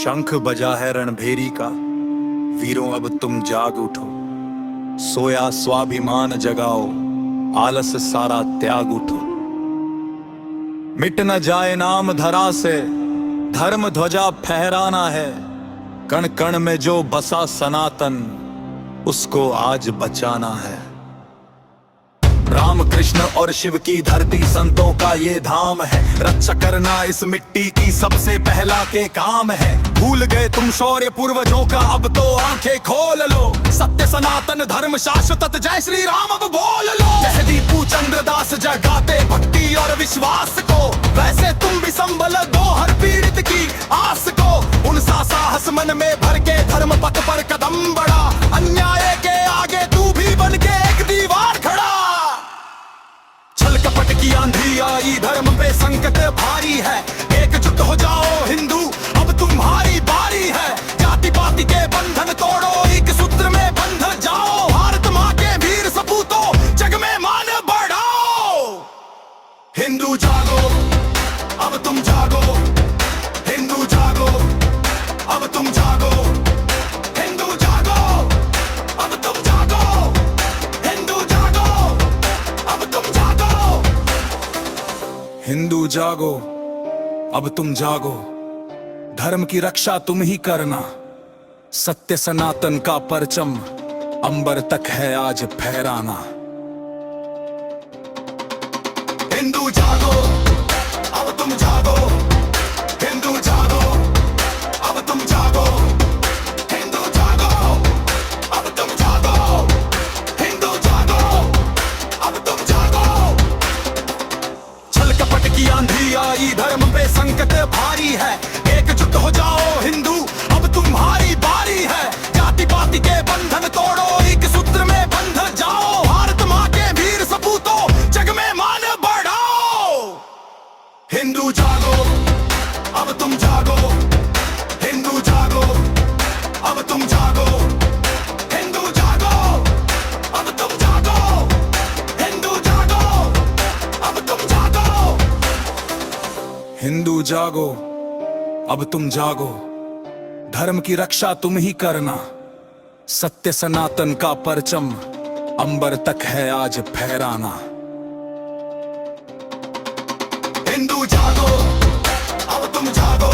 शंख बजा है रणभेरी का, वीरों अब तुम जाग उठो। सोया स्वाभिमान जगाओ, आलस सारा त्याग उठो। मिट न जाए नाम धरा से, धर्म ध्वजा फहराना है। कण कण में जो बसा सनातन, उसको आज बचाना है। राम कृष्ण और शिव की धरती संतों का ये धाम है। रक्षा करना इस मिट्टी की सबसे पहला के काम है। भूल गए तुम शौर्य पूर्वजों का, अब तो आंखें खोल लो। सत्य सनातन धर्म शाश्वत, जय श्री राम अब बोल लो। जय चंद्रदास जगाते भक्ति और विश्वास को, वैसे तुम भी संभल दो हर पीड़ित की आस को। उनसा साहस मन में भर के धर्म पथ पर कदम बढ़ा। अन्याय के आगे तू भी बन के एक दीवार खड़ा। छल कपट की आंधी आई, धर्म पे संकट भारी है। एकजुट हो जाओ हिंदू, अब तुम्हारी बारी है। जाति पाति के बंधन तोड़ो, एक सूत्र में बंध जाओ। भारत माँ के वीर सपूतों, जग में मान बढ़ाओ। हिंदू जागो, अब तुम जागो। हिंदू जागो, अब तुम जागो। हिंदू जागो, अब तुम जागो। हिंदू जागो, अब तुम जागो। हिंदू जागो, अब तुम जागो। धर्म की रक्षा तुम ही करना। सत्य सनातन का परचम अंबर तक है आज फहराना। हिंदू जागो, अब तुम जागो। हिंदू जागो, अब तुम जागो। हिंदू जागो, अब तुम जागो। हिंदू जागो, अब तुम जागो। छल कपट की आंधी आई, धर्म पे संकट भारी है। एकजुट हो जाओ हिंदू, अब तुम्हारी बारी है। जाति पाति के बंधन तोड़ो, एक सूत्र में बंध जाओ। भारत माँ के वीर सपूतों, जग में मान बढ़ाओ। हिंदू जागो, अब तुम जागो। हिंदू जागो, अब तुम जागो। हिंदू जागो, अब तुम जागो। हिंदू जागो, अब तुम जागो। हिंदू जागो, अब तुम जागो। धर्म की रक्षा तुम ही करना। सत्य सनातन का परचम अंबर तक है आज फहराना। हिंदू जागो, अब तुम जागो।